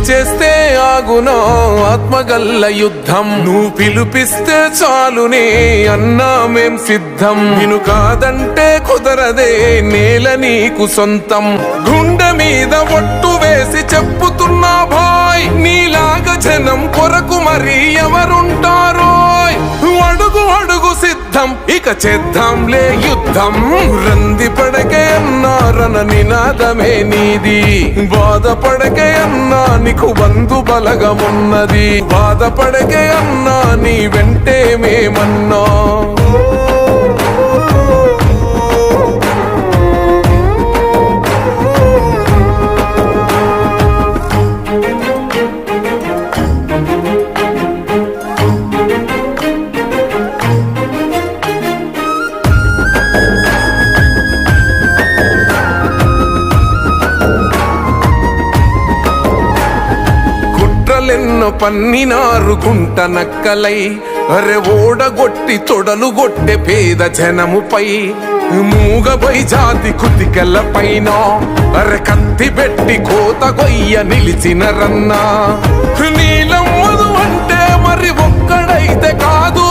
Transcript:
చేస్తే ఆగునో ఆత్మగల్ల యుద్ధం నువ్వు పిలుపిస్తే చాలునే అన్నా మేం సిద్ధం నిన్ను కాదంటే కుదరదే నేల నీకు సొంతం గుండె మీద ఒట్టు వేసి చెప్పుతున్నా భాయ్ నీలాగా జనం కొరకు మరి ఎవరుంటారో అడుగు అడుగు సిద్ధం ఇక చేద్దాంలే యుద్ధం రంది పడకే అన్నారన నినాదమే నీది బాధపడకే అన్నా నీకు బంధు బలగమున్నది బాధపడకే అన్నా నీ వెంటే మేమన్నా ఎన్నో పన్నినారు గుంట నక్కలై అరె ఓడగొట్టి తొడలు గొట్టె పేద జనముపై మూగబై జాతి కుతికెల పైన అరె కత్తి పెట్టి కోత గొయ్య నిలిచిన రన్నా నీలమ్మదు అంటే మరి ఒక్కడైతే కాదు